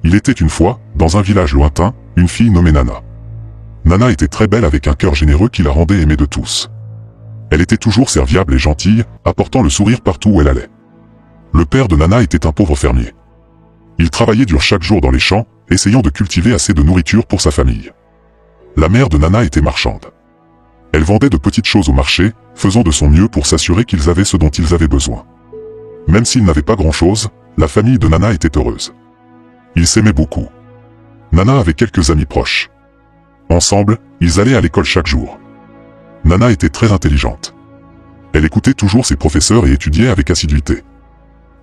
Il était une fois, dans un village lointain, une fille nommée Nana. Nana était très belle avec un cœur généreux qui la rendait aimée de tous. Elle était toujours serviable et gentille, apportant le sourire partout où elle allait. Le père de Nana était un pauvre fermier. Il travaillait dur chaque jour dans les champs, essayant de cultiver assez de nourriture pour sa famille. La mère de Nana était marchande. Elle vendait de petites choses au marché, faisant de son mieux pour s'assurer qu'ils avaient ce dont ils avaient besoin. Même s'ils n'avaient pas grand-chose, la famille de Nana était heureuse. Ils s'aimaient beaucoup. Nana avait quelques amis proches. Ensemble, ils allaient à l'école chaque jour. Nana était très intelligente. Elle écoutait toujours ses professeurs et étudiait avec assiduité.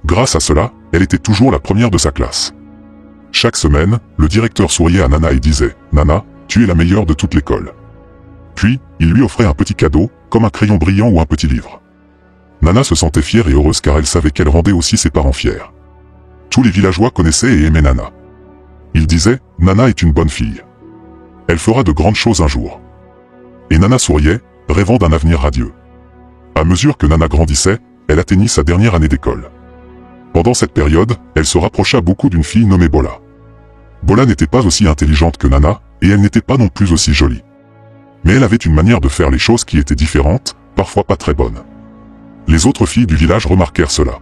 Grâce à cela, elle était toujours la première de sa classe. Chaque semaine, le directeur souriait à Nana et disait « Nana, tu es la meilleure de toute l'école ». Puis, il lui offrait un petit cadeau, comme un crayon brillant ou un petit livre. Nana se sentait fière et heureuse car elle savait qu'elle rendait aussi ses parents fiers. Tous les villageois connaissaient et aimaient Nana. Ils disaient « Nana est une bonne fille. Elle fera de grandes choses un jour ». Et Nana souriait, rêvant d'un avenir radieux. À mesure que Nana grandissait, elle atteignit sa dernière année d'école. Pendant cette période, elle se rapprocha beaucoup d'une fille nommée Bola. Bola n'était pas aussi intelligente que Nana, et elle n'était pas non plus aussi jolie. Mais elle avait une manière de faire les choses qui était différente, parfois pas très bonne. Les autres filles du village remarquèrent cela.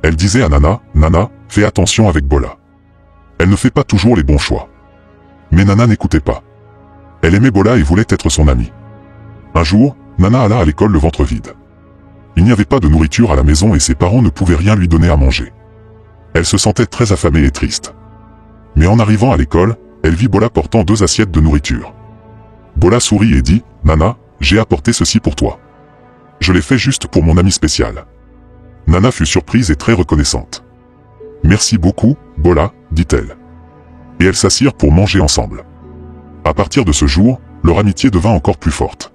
Elles disaient à Nana, « Nana, fais attention avec Bola. Elle ne fait pas toujours les bons choix. » Mais Nana n'écoutait pas. Elle aimait Bola et voulait être son amie. Un jour, Nana alla à l'école le ventre vide. Il n'y avait pas de nourriture à la maison et ses parents ne pouvaient rien lui donner à manger. Elle se sentait très affamée et triste. Mais en arrivant à l'école, elle vit Bola portant 2 assiettes de nourriture. Bola sourit et dit, « Nana, j'ai apporté ceci pour toi. Je l'ai fait juste pour mon ami spécial. » Nana fut surprise et très reconnaissante. « Merci beaucoup, Bola, dit-elle. » Et elles s'assirent pour manger ensemble. À partir de ce jour, leur amitié devint encore plus forte.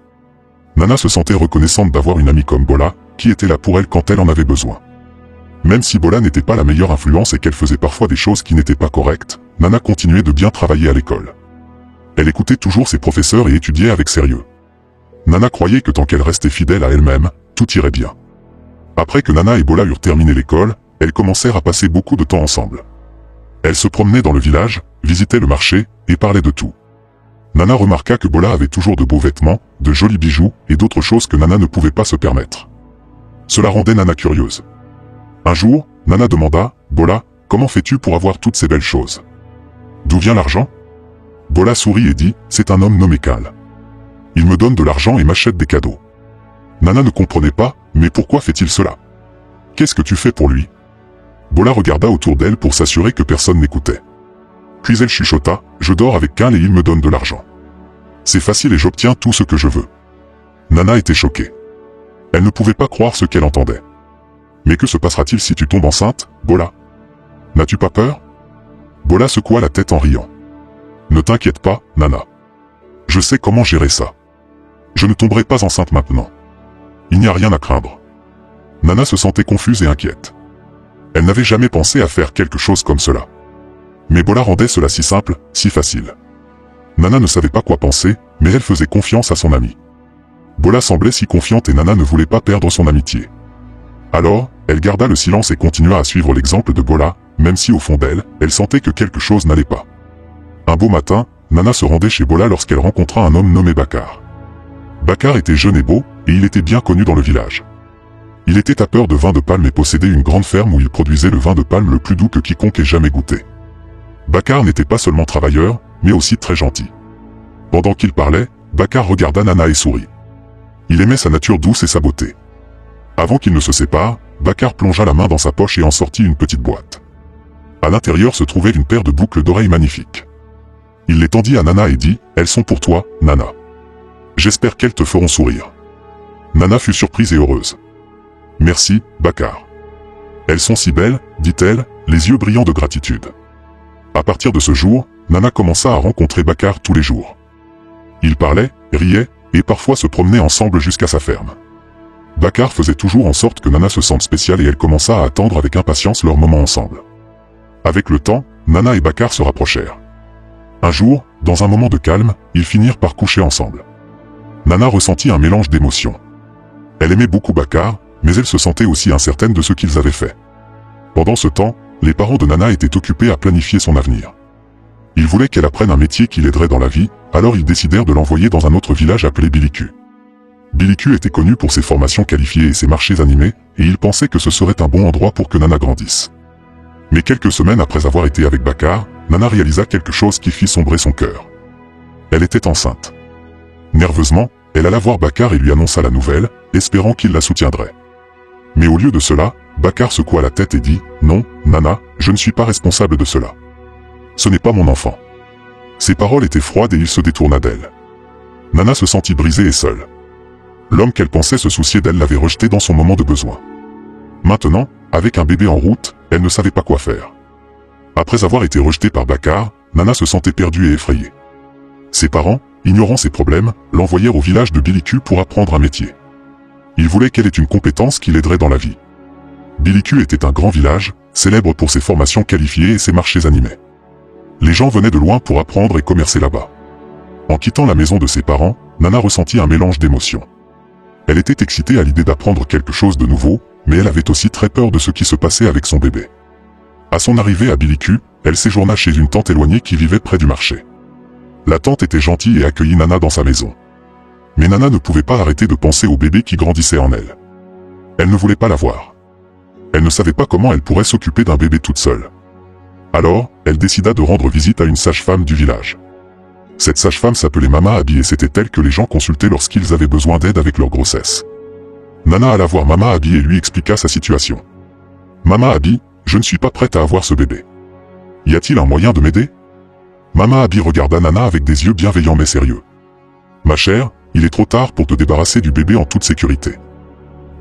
Nana se sentait reconnaissante d'avoir une amie comme Bola, qui était là pour elle quand elle en avait besoin. Même si Bola n'était pas la meilleure influence et qu'elle faisait parfois des choses qui n'étaient pas correctes, Nana continuait de bien travailler à l'école. Elle écoutait toujours ses professeurs et étudiait avec sérieux. Nana croyait que tant qu'elle restait fidèle à elle-même, tout irait bien. Après que Nana et Bola eurent terminé l'école, elles commencèrent à passer beaucoup de temps ensemble. Elles se promenaient dans le village, visitaient le marché, et parlaient de tout. Nana remarqua que Bola avait toujours de beaux vêtements, de jolis bijoux, et d'autres choses que Nana ne pouvait pas se permettre. Cela rendait Nana curieuse. Un jour, Nana demanda, « Bola, comment fais-tu pour avoir toutes ces belles choses? D'où vient l'argent ?» Bola sourit et dit, « C'est un homme nommé Kal. Il me donne de l'argent et m'achète des cadeaux. » Nana ne comprenait pas, mais pourquoi fait-il cela? Qu'est-ce que tu fais pour lui? Bola regarda autour d'elle pour s'assurer que personne n'écoutait. Puis elle chuchota, « Je dors avec Kal et il me donne de l'argent. C'est facile et j'obtiens tout ce que je veux. » Nana était choquée. Elle ne pouvait pas croire ce qu'elle entendait. « Mais que se passera-t-il si tu tombes enceinte, Bola? N'as-tu pas peur ?» Bola secoua la tête en riant. « Ne t'inquiète pas, Nana. Je sais comment gérer ça. Je ne tomberai pas enceinte maintenant. Il n'y a rien à craindre. » Nana se sentait confuse et inquiète. Elle n'avait jamais pensé à faire quelque chose comme cela. Mais Bola rendait cela si simple, si facile. Nana ne savait pas quoi penser, mais elle faisait confiance à son amie. Bola semblait si confiante et Nana ne voulait pas perdre son amitié. Alors, elle garda le silence et continua à suivre l'exemple de Bola, même si au fond d'elle, elle sentait que quelque chose n'allait pas. Un beau matin, Nana se rendait chez Bola lorsqu'elle rencontra un homme nommé Bakar. Bakar était jeune et beau, et il était bien connu dans le village. Il était tapeur de vin de palme et possédait une grande ferme où il produisait le vin de palme le plus doux que quiconque ait jamais goûté. Bakar n'était pas seulement travailleur, mais aussi très gentil. Pendant qu'il parlait, Bakar regarda Nana et sourit. Il aimait sa nature douce et sa beauté. Avant qu'ils ne se séparent, Bakar plongea la main dans sa poche et en sortit une petite boîte. À l'intérieur se trouvait une paire de boucles d'oreilles magnifiques. Il les tendit à Nana et dit, « Elles sont pour toi, Nana. J'espère qu'elles te feront sourire. » Nana fut surprise et heureuse. « Merci, Bakar. Elles sont si belles, dit-elle, les yeux brillants de gratitude. » À partir de ce jour, Nana commença à rencontrer Bakar tous les jours. Ils parlaient, riaient, et parfois se promenaient ensemble jusqu'à sa ferme. Bakar faisait toujours en sorte que Nana se sente spéciale et elle commença à attendre avec impatience leur moment ensemble. Avec le temps, Nana et Bakar se rapprochèrent. Un jour, dans un moment de calme, ils finirent par coucher ensemble. Nana ressentit un mélange d'émotions. Elle aimait beaucoup Bakar, mais elle se sentait aussi incertaine de ce qu'ils avaient fait. Pendant ce temps, les parents de Nana étaient occupés à planifier son avenir. Ils voulaient qu'elle apprenne un métier qui l'aiderait dans la vie, alors ils décidèrent de l'envoyer dans un autre village appelé Biliku. Biliku était connu pour ses formations qualifiées et ses marchés animés, et ils pensaient que ce serait un bon endroit pour que Nana grandisse. Mais quelques semaines après avoir été avec Bakar, Nana réalisa quelque chose qui fit sombrer son cœur. Elle était enceinte. Nerveusement, elle alla voir Bakar et lui annonça la nouvelle, espérant qu'il la soutiendrait. Mais au lieu de cela, Bakar secoua la tête et dit « Non, Nana, je ne suis pas responsable de cela. Ce n'est pas mon enfant. » Ses paroles étaient froides et il se détourna d'elle. Nana se sentit brisée et seule. L'homme qu'elle pensait se soucier d'elle l'avait rejetée dans son moment de besoin. Maintenant, avec un bébé en route, elle ne savait pas quoi faire. Après avoir été rejetée par Bakar, Nana se sentait perdue et effrayée. Ses parents, ignorant ses problèmes, l'envoyèrent au village de Biliku pour apprendre un métier. Ils voulaient qu'elle ait une compétence qui l'aiderait dans la vie. Biliku était un grand village, célèbre pour ses formations qualifiées et ses marchés animés. Les gens venaient de loin pour apprendre et commercer là-bas. En quittant la maison de ses parents, Nana ressentit un mélange d'émotions. Elle était excitée à l'idée d'apprendre quelque chose de nouveau, mais elle avait aussi très peur de ce qui se passait avec son bébé. À son arrivée à Biliku, elle séjourna chez une tante éloignée qui vivait près du marché. La tante était gentille et accueillit Nana dans sa maison. Mais Nana ne pouvait pas arrêter de penser au bébé qui grandissait en elle. Elle ne voulait pas l'avoir. Elle ne savait pas comment elle pourrait s'occuper d'un bébé toute seule. Alors, elle décida de rendre visite à une sage-femme du village. Cette sage-femme s'appelait Mama Abi et c'était elle que les gens consultaient lorsqu'ils avaient besoin d'aide avec leur grossesse. Nana alla voir Mama Abi et lui expliqua sa situation. « Mama Abi, je ne suis pas prête à avoir ce bébé. Y a-t-il un moyen de m'aider ?» Mama Abi regarda Nana avec des yeux bienveillants mais sérieux. « Ma chère, il est trop tard pour te débarrasser du bébé en toute sécurité.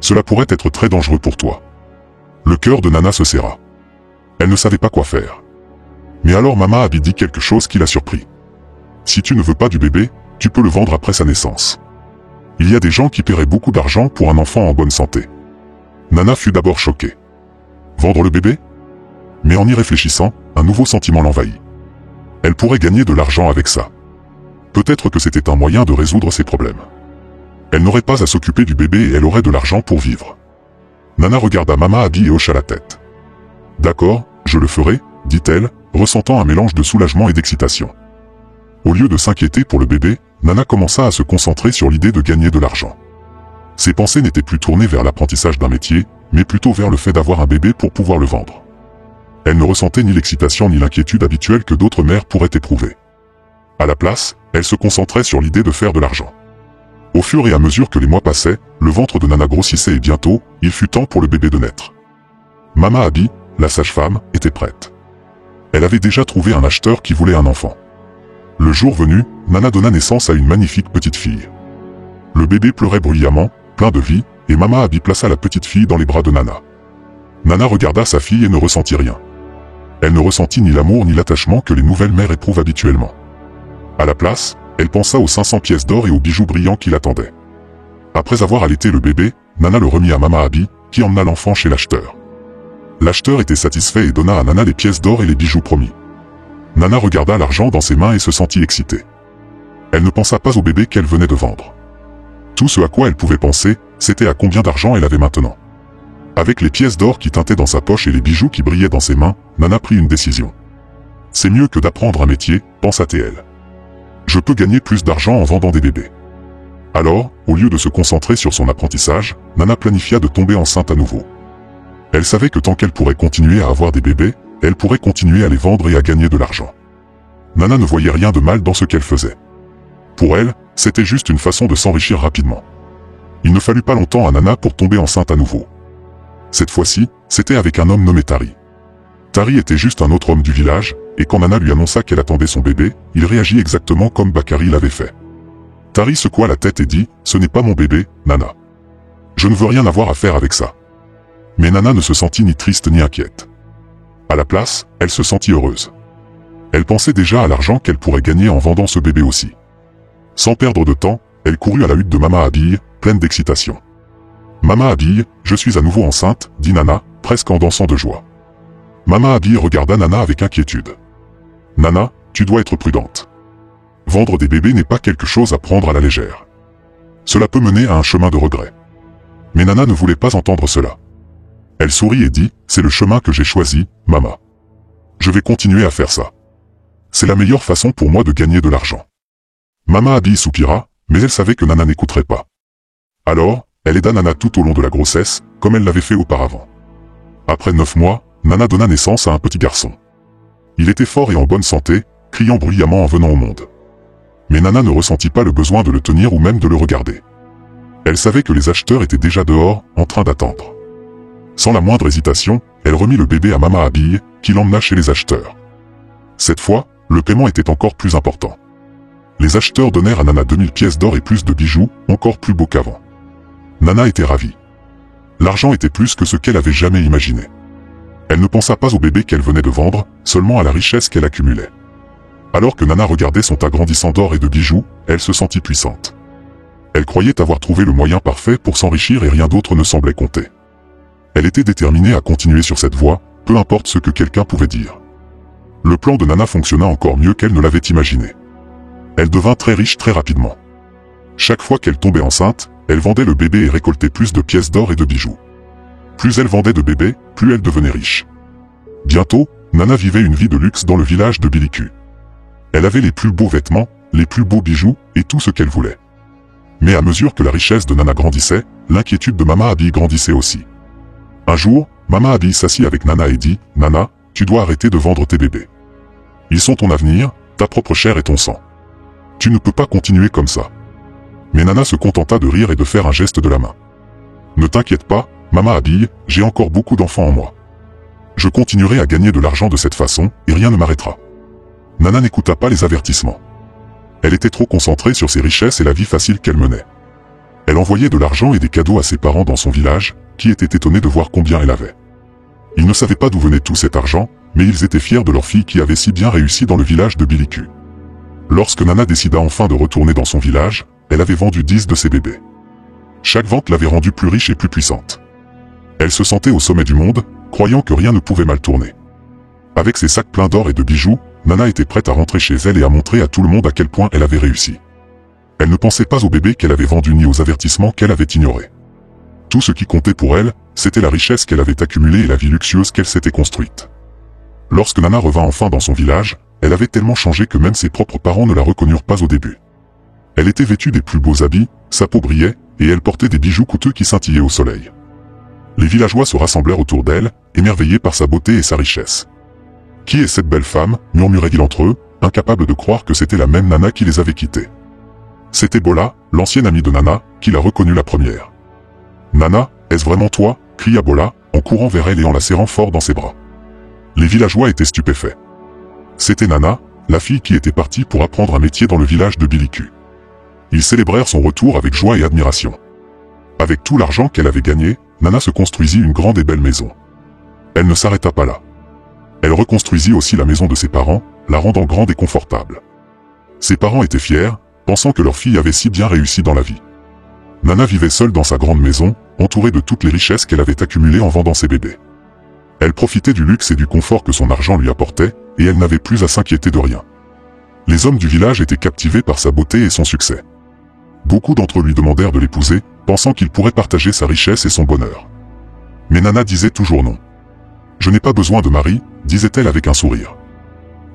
Cela pourrait être très dangereux pour toi. » Le cœur de Nana se serra. Elle ne savait pas quoi faire. Mais alors Mama Abi dit quelque chose qui la surprit. « Si tu ne veux pas du bébé, tu peux le vendre après sa naissance. Il y a des gens qui paieraient beaucoup d'argent pour un enfant en bonne santé. » Nana fut d'abord choquée. Vendre le bébé? Mais en y réfléchissant, un nouveau sentiment l'envahit. Elle pourrait gagner de l'argent avec ça. Peut-être que c'était un moyen de résoudre ses problèmes. Elle n'aurait pas à s'occuper du bébé et elle aurait de l'argent pour vivre. Nana regarda Mama Abi et hocha la tête. « D'accord, je le ferai, » dit-elle, ressentant un mélange de soulagement et d'excitation. Au lieu de s'inquiéter pour le bébé, Nana commença à se concentrer sur l'idée de gagner de l'argent. Ses pensées n'étaient plus tournées vers l'apprentissage d'un métier, mais plutôt vers le fait d'avoir un bébé pour pouvoir le vendre. Elle ne ressentait ni l'excitation ni l'inquiétude habituelle que d'autres mères pourraient éprouver. À la place, elle se concentrait sur l'idée de faire de l'argent. Au fur et à mesure que les mois passaient, le ventre de Nana grossissait et bientôt, il fut temps pour le bébé de naître. Mama Abi, la sage-femme, était prête. Elle avait déjà trouvé un acheteur qui voulait un enfant. Le jour venu, Nana donna naissance à une magnifique petite fille. Le bébé pleurait bruyamment, plein de vie, et Mama Abi plaça la petite fille dans les bras de Nana. Nana regarda sa fille et ne ressentit rien. Elle ne ressentit ni l'amour ni l'attachement que les nouvelles mères éprouvent habituellement. À la place, elle pensa aux 500 pièces d'or et aux bijoux brillants qui l'attendaient. Après avoir allaité le bébé, Nana le remit à Mama Abi, qui emmena l'enfant chez l'acheteur. L'acheteur était satisfait et donna à Nana les pièces d'or et les bijoux promis. Nana regarda l'argent dans ses mains et se sentit excitée. Elle ne pensa pas au bébé qu'elle venait de vendre. Tout ce à quoi elle pouvait penser, c'était à combien d'argent elle avait maintenant. Avec les pièces d'or qui tintaient dans sa poche et les bijoux qui brillaient dans ses mains, Nana prit une décision. « C'est mieux que d'apprendre un métier, pensa-t-elle. Je peux gagner plus d'argent en vendant des bébés. » Alors, au lieu de se concentrer sur son apprentissage, Nana planifia de tomber enceinte à nouveau. Elle savait que tant qu'elle pourrait continuer à avoir des bébés, elle pourrait continuer à les vendre et à gagner de l'argent. Nana ne voyait rien de mal dans ce qu'elle faisait. Pour elle, c'était juste une façon de s'enrichir rapidement. Il ne fallut pas longtemps à Nana pour tomber enceinte à nouveau. Cette fois-ci, c'était avec un homme nommé Tari. Tari était juste un autre homme du village, et quand Nana lui annonça qu'elle attendait son bébé, il réagit exactement comme Bakari l'avait fait. Tari secoua la tête et dit « Ce n'est pas mon bébé, Nana. Je ne veux rien avoir à faire avec ça. » Mais Nana ne se sentit ni triste ni inquiète. À la place, elle se sentit heureuse. Elle pensait déjà à l'argent qu'elle pourrait gagner en vendant ce bébé aussi. Sans perdre de temps, elle courut à la hutte de Mama Abi, pleine d'excitation. « Mama Abi, je suis à nouveau enceinte, » dit Nana, presque en dansant de joie. Mama Abi regarda Nana avec inquiétude. « Nana, tu dois être prudente. Vendre des bébés n'est pas quelque chose à prendre à la légère. Cela peut mener à un chemin de regret. » Mais Nana ne voulait pas entendre cela. Elle sourit et dit, c'est le chemin que j'ai choisi, Mama. Je vais continuer à faire ça. C'est la meilleure façon pour moi de gagner de l'argent. Mama Abby soupira, mais elle savait que Nana n'écouterait pas. Alors, elle aida Nana tout au long de la grossesse, comme elle l'avait fait auparavant. Après 9 mois, Nana donna naissance à un petit garçon. Il était fort et en bonne santé, criant bruyamment en venant au monde. Mais Nana ne ressentit pas le besoin de le tenir ou même de le regarder. Elle savait que les acheteurs étaient déjà dehors, en train d'attendre. Sans la moindre hésitation, elle remit le bébé à Mama Abby, qui l'emmena chez les acheteurs. Cette fois, le paiement était encore plus important. Les acheteurs donnèrent à Nana 2000 pièces d'or et plus de bijoux, encore plus beaux qu'avant. Nana était ravie. L'argent était plus que ce qu'elle avait jamais imaginé. Elle ne pensa pas au bébé qu'elle venait de vendre, seulement à la richesse qu'elle accumulait. Alors que Nana regardait son tas grandissant d'or et de bijoux, elle se sentit puissante. Elle croyait avoir trouvé le moyen parfait pour s'enrichir et rien d'autre ne semblait compter. Elle était déterminée à continuer sur cette voie, peu importe ce que quelqu'un pouvait dire. Le plan de Nana fonctionna encore mieux qu'elle ne l'avait imaginé. Elle devint très riche très rapidement. Chaque fois qu'elle tombait enceinte, elle vendait le bébé et récoltait plus de pièces d'or et de bijoux. Plus elle vendait de bébés, plus elle devenait riche. Bientôt, Nana vivait une vie de luxe dans le village de Biliku. Elle avait les plus beaux vêtements, les plus beaux bijoux, et tout ce qu'elle voulait. Mais à mesure que la richesse de Nana grandissait, l'inquiétude de Mama Abby grandissait aussi. Un jour, Mama Abby s'assit avec Nana et dit, « Nana, tu dois arrêter de vendre tes bébés. Ils sont ton avenir, ta propre chair et ton sang. Tu ne peux pas continuer comme ça. » Mais Nana se contenta de rire et de faire un geste de la main. « Ne t'inquiète pas, Mama Abby, j'ai encore beaucoup d'enfants en moi. Je continuerai à gagner de l'argent de cette façon, et rien ne m'arrêtera. » Nana n'écouta pas les avertissements. Elle était trop concentrée sur ses richesses et la vie facile qu'elle menait. Elle envoyait de l'argent et des cadeaux à ses parents dans son village, qui étaient étonnés de voir combien elle avait. Ils ne savaient pas d'où venait tout cet argent, mais ils étaient fiers de leur fille qui avait si bien réussi dans le village de Biliku. Lorsque Nana décida enfin de retourner dans son village, elle avait vendu 10 de ses bébés. Chaque vente l'avait rendue plus riche et plus puissante. Elle se sentait au sommet du monde, croyant que rien ne pouvait mal tourner. Avec ses sacs pleins d'or et de bijoux, Nana était prête à rentrer chez elle et à montrer à tout le monde à quel point elle avait réussi. Elle ne pensait pas aux bébés qu'elle avait vendus ni aux avertissements qu'elle avait ignorés. Tout ce qui comptait pour elle, c'était la richesse qu'elle avait accumulée et la vie luxueuse qu'elle s'était construite. Lorsque Nana revint enfin dans son village, elle avait tellement changé que même ses propres parents ne la reconnurent pas au début. Elle était vêtue des plus beaux habits, sa peau brillait, et elle portait des bijoux coûteux qui scintillaient au soleil. Les villageois se rassemblèrent autour d'elle, émerveillés par sa beauté et sa richesse. « Qui est cette belle femme ?» murmuraient-ils entre eux, incapables de croire que c'était la même Nana qui les avait quittés. C'était Bola, l'ancienne amie de Nana, qui la reconnut la première. « Nana, est-ce vraiment toi ?» cria Bola, en courant vers elle et en la serrant fort dans ses bras. Les villageois étaient stupéfaits. C'était Nana, la fille qui était partie pour apprendre un métier dans le village de Biliku. Ils célébrèrent son retour avec joie et admiration. Avec tout l'argent qu'elle avait gagné, Nana se construisit une grande et belle maison. Elle ne s'arrêta pas là. Elle reconstruisit aussi la maison de ses parents, la rendant grande et confortable. Ses parents étaient fiers, pensant que leur fille avait si bien réussi dans la vie. Nana vivait seule dans sa grande maison, entourée de toutes les richesses qu'elle avait accumulées en vendant ses bébés. Elle profitait du luxe et du confort que son argent lui apportait, et elle n'avait plus à s'inquiéter de rien. Les hommes du village étaient captivés par sa beauté et son succès. Beaucoup d'entre eux lui demandèrent de l'épouser, pensant qu'il pourrait partager sa richesse et son bonheur. Mais Nana disait toujours non. « Je n'ai pas besoin de mari », disait-elle avec un sourire.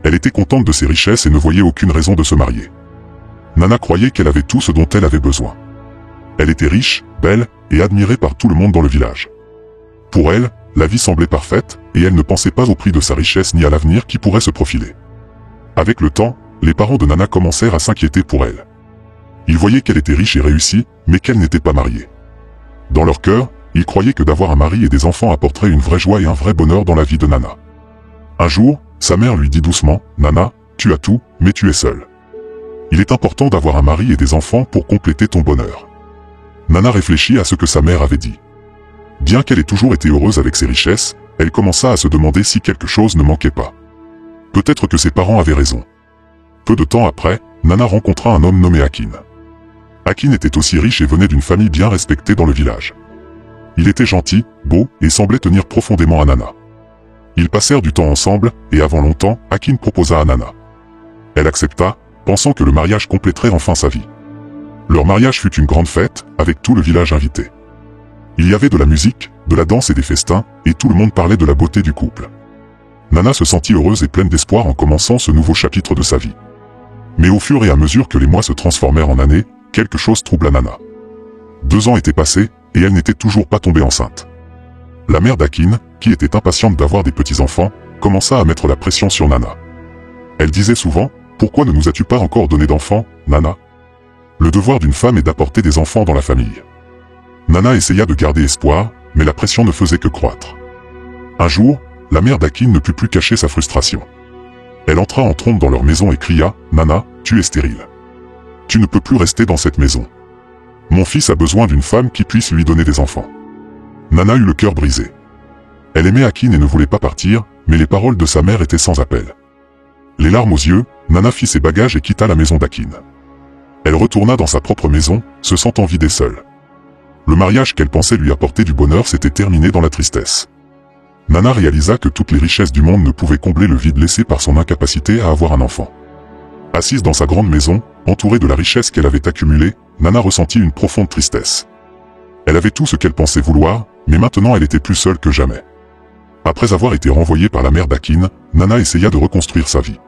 Elle était contente de ses richesses et ne voyait aucune raison de se marier. Nana croyait qu'elle avait tout ce dont elle avait besoin. Elle était riche, belle, et admirée par tout le monde dans le village. Pour elle, la vie semblait parfaite, et elle ne pensait pas au prix de sa richesse ni à l'avenir qui pourrait se profiler. Avec le temps, les parents de Nana commencèrent à s'inquiéter pour elle. Ils voyaient qu'elle était riche et réussie, mais qu'elle n'était pas mariée. Dans leur cœur, ils croyaient que d'avoir un mari et des enfants apporterait une vraie joie et un vrai bonheur dans la vie de Nana. Un jour, sa mère lui dit doucement, « Nana, tu as tout, mais tu es seule. Il est important d'avoir un mari et des enfants pour compléter ton bonheur. » Nana réfléchit à ce que sa mère avait dit. Bien qu'elle ait toujours été heureuse avec ses richesses, elle commença à se demander si quelque chose ne manquait pas. Peut-être que ses parents avaient raison. Peu de temps après, Nana rencontra un homme nommé Akin. Akin était aussi riche et venait d'une famille bien respectée dans le village. Il était gentil, beau, et semblait tenir profondément à Nana. Ils passèrent du temps ensemble, et avant longtemps, Akin proposa à Nana. Elle accepta, pensant que le mariage compléterait enfin sa vie. Leur mariage fut une grande fête, avec tout le village invité. Il y avait de la musique, de la danse et des festins, et tout le monde parlait de la beauté du couple. Nana se sentit heureuse et pleine d'espoir en commençant ce nouveau chapitre de sa vie. Mais au fur et à mesure que les mois se transformèrent en années, quelque chose troubla Nana. 2 ans étaient passés, et elle n'était toujours pas tombée enceinte. La mère d'Akin, qui était impatiente d'avoir des petits-enfants, commença à mettre la pression sur Nana. Elle disait souvent, « Pourquoi ne nous as-tu pas encore donné d'enfants, Nana ? Le devoir d'une femme est d'apporter des enfants dans la famille. » Nana essaya de garder espoir, mais la pression ne faisait que croître. Un jour, la mère d'Akin ne put plus cacher sa frustration. Elle entra en trompe dans leur maison et cria, « Nana, tu es stérile. Tu ne peux plus rester dans cette maison. Mon fils a besoin d'une femme qui puisse lui donner des enfants. » Nana eut le cœur brisé. Elle aimait Akin et ne voulait pas partir, mais les paroles de sa mère étaient sans appel. Les larmes aux yeux, Nana fit ses bagages et quitta la maison d'Akin. Elle retourna dans sa propre maison, se sentant vide et seule. Le mariage qu'elle pensait lui apporter du bonheur s'était terminé dans la tristesse. Nana réalisa que toutes les richesses du monde ne pouvaient combler le vide laissé par son incapacité à avoir un enfant. Assise dans sa grande maison, entourée de la richesse qu'elle avait accumulée, Nana ressentit une profonde tristesse. Elle avait tout ce qu'elle pensait vouloir, mais maintenant elle était plus seule que jamais. Après avoir été renvoyée par la mère d'Akin, Nana essaya de reconstruire sa vie.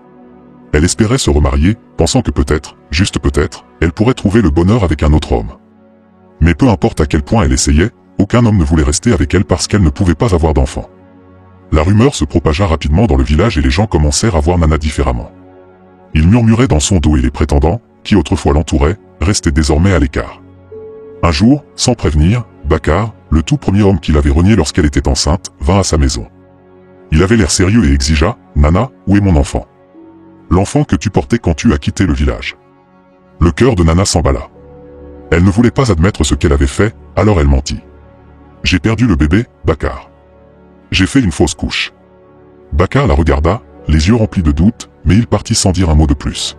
Elle espérait se remarier, pensant que peut-être, juste peut-être, elle pourrait trouver le bonheur avec un autre homme. Mais peu importe à quel point elle essayait, aucun homme ne voulait rester avec elle parce qu'elle ne pouvait pas avoir d'enfant. La rumeur se propagea rapidement dans le village et les gens commencèrent à voir Nana différemment. Ils murmuraient dans son dos et les prétendants, qui autrefois l'entouraient, restaient désormais à l'écart. Un jour, sans prévenir, Bakar, le tout premier homme qui l'avait renié lorsqu'elle était enceinte, vint à sa maison. Il avait l'air sérieux et exigea, « Nana, où est mon enfant ? L'enfant que tu portais quand tu as quitté le village. » Le cœur de Nana s'emballa. Elle ne voulait pas admettre ce qu'elle avait fait, alors elle mentit. « J'ai perdu le bébé, Bakar. J'ai fait une fausse couche. » Bakar la regarda, les yeux remplis de doute, mais il partit sans dire un mot de plus.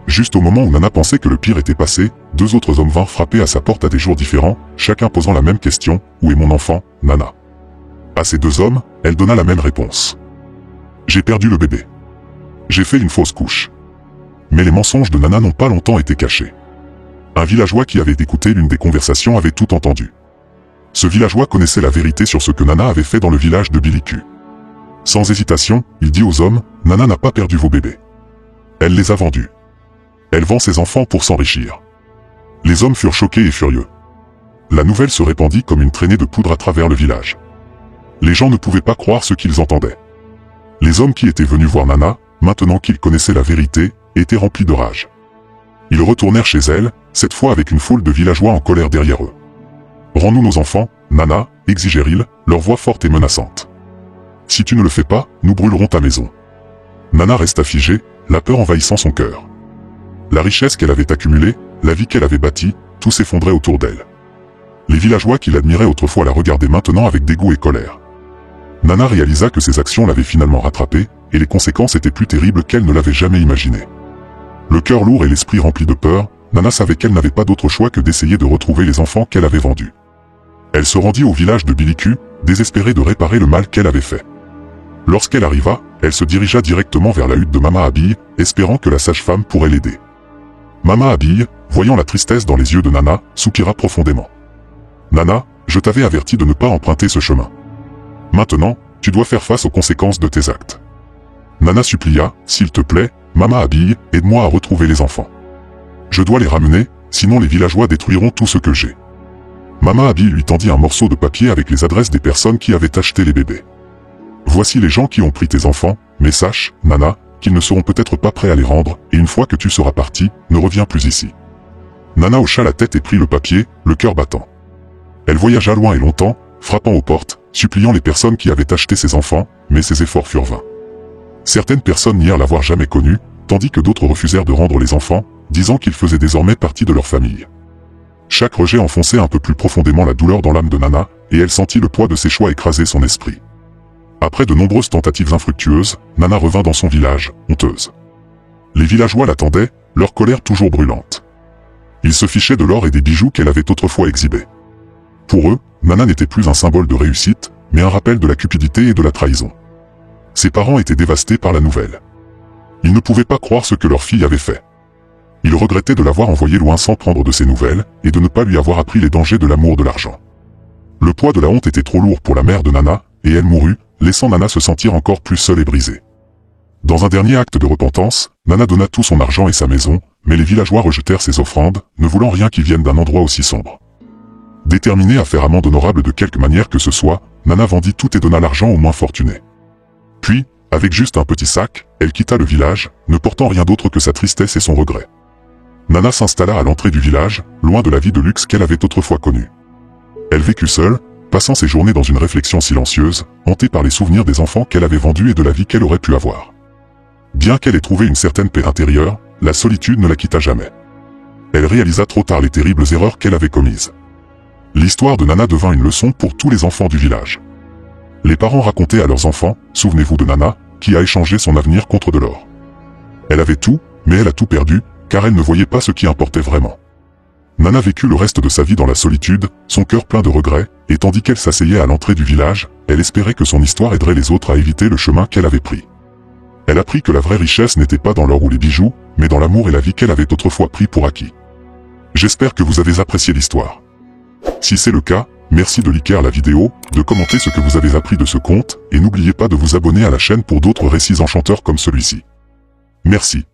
Juste au moment où Nana pensait que le pire était passé, 2 autres hommes vinrent frapper à sa porte à des jours différents, chacun posant la même question, « Où est mon enfant, Nana ?» À ces 2 hommes, elle donna la même réponse. « J'ai perdu le bébé. J'ai fait une fausse couche. » Mais les mensonges de Nana n'ont pas longtemps été cachés. Un villageois qui avait écouté l'une des conversations avait tout entendu. Ce villageois connaissait la vérité sur ce que Nana avait fait dans le village de Biliku. Sans hésitation, il dit aux hommes, « Nana n'a pas perdu vos bébés. Elle les a vendus. Elle vend ses enfants pour s'enrichir. » Les hommes furent choqués et furieux. La nouvelle se répandit comme une traînée de poudre à travers le village. Les gens ne pouvaient pas croire ce qu'ils entendaient. Les hommes qui étaient venus voir Nana, maintenant qu'ils connaissaient la vérité, étaient remplis de rage. Ils retournèrent chez elle, cette fois avec une foule de villageois en colère derrière eux. « Rends-nous nos enfants, Nana » exigèrent-ils, leur voix forte et menaçante. « Si tu ne le fais pas, nous brûlerons ta maison. » Nana resta figée, la peur envahissant son cœur. La richesse qu'elle avait accumulée, la vie qu'elle avait bâtie, tout s'effondrait autour d'elle. Les villageois qui l'admiraient autrefois la regardaient maintenant avec dégoût et colère. Nana réalisa que ses actions l'avaient finalement rattrapée, et les conséquences étaient plus terribles qu'elle ne l'avait jamais imaginé. Le cœur lourd et l'esprit rempli de peur, Nana savait qu'elle n'avait pas d'autre choix que d'essayer de retrouver les enfants qu'elle avait vendus. Elle se rendit au village de Biliku, désespérée de réparer le mal qu'elle avait fait. Lorsqu'elle arriva, elle se dirigea directement vers la hutte de Mama Abille, espérant que la sage-femme pourrait l'aider. Mama Abille, voyant la tristesse dans les yeux de Nana, soupira profondément. « Nana, je t'avais averti de ne pas emprunter ce chemin. Maintenant, tu dois faire face aux conséquences de tes actes. » Nana supplia, « S'il te plaît, Mama Abille, aide-moi à retrouver les enfants. Je dois les ramener, sinon les villageois détruiront tout ce que j'ai. » Mama Abille lui tendit un morceau de papier avec les adresses des personnes qui avaient acheté les bébés. « Voici les gens qui ont pris tes enfants, mais sache, Nana, qu'ils ne seront peut-être pas prêts à les rendre, et une fois que tu seras parti, ne reviens plus ici. » Nana hocha la tête et prit le papier, le cœur battant. Elle voyagea loin et longtemps, frappant aux portes, suppliant les personnes qui avaient acheté ses enfants, mais ses efforts furent vains. Certaines personnes nièrent l'avoir jamais connu, tandis que d'autres refusèrent de rendre les enfants, disant qu'ils faisaient désormais partie de leur famille. Chaque rejet enfonçait un peu plus profondément la douleur dans l'âme de Nana, et elle sentit le poids de ses choix écraser son esprit. Après de nombreuses tentatives infructueuses, Nana revint dans son village, honteuse. Les villageois l'attendaient, leur colère toujours brûlante. Ils se fichaient de l'or et des bijoux qu'elle avait autrefois exhibés. Pour eux, Nana n'était plus un symbole de réussite, mais un rappel de la cupidité et de la trahison. Ses parents étaient dévastés par la nouvelle. Ils ne pouvaient pas croire ce que leur fille avait fait. Ils regrettaient de l'avoir envoyée loin sans prendre de ses nouvelles, et de ne pas lui avoir appris les dangers de l'amour de l'argent. Le poids de la honte était trop lourd pour la mère de Nana, et elle mourut, laissant Nana se sentir encore plus seule et brisée. Dans un dernier acte de repentance, Nana donna tout son argent et sa maison, mais les villageois rejetèrent ses offrandes, ne voulant rien qui vienne d'un endroit aussi sombre. Déterminée à faire amende honorable de quelque manière que ce soit, Nana vendit tout et donna l'argent aux moins fortunés. Puis, avec juste un petit sac, elle quitta le village, ne portant rien d'autre que sa tristesse et son regret. Nana s'installa à l'entrée du village, loin de la vie de luxe qu'elle avait autrefois connue. Elle vécut seule, passant ses journées dans une réflexion silencieuse, hantée par les souvenirs des enfants qu'elle avait vendus et de la vie qu'elle aurait pu avoir. Bien qu'elle ait trouvé une certaine paix intérieure, la solitude ne la quitta jamais. Elle réalisa trop tard les terribles erreurs qu'elle avait commises. L'histoire de Nana devint une leçon pour tous les enfants du village. Les parents racontaient à leurs enfants, souvenez-vous de Nana, qui a échangé son avenir contre de l'or. Elle avait tout, mais elle a tout perdu, car elle ne voyait pas ce qui importait vraiment. Nana vécut le reste de sa vie dans la solitude, son cœur plein de regrets, et tandis qu'elle s'asseyait à l'entrée du village, elle espérait que son histoire aiderait les autres à éviter le chemin qu'elle avait pris. Elle apprit que la vraie richesse n'était pas dans l'or ou les bijoux, mais dans l'amour et la vie qu'elle avait autrefois pris pour acquis. J'espère que vous avez apprécié l'histoire. Si c'est le cas, merci de liker la vidéo, de commenter ce que vous avez appris de ce conte, et n'oubliez pas de vous abonner à la chaîne pour d'autres récits enchanteurs comme celui-ci. Merci.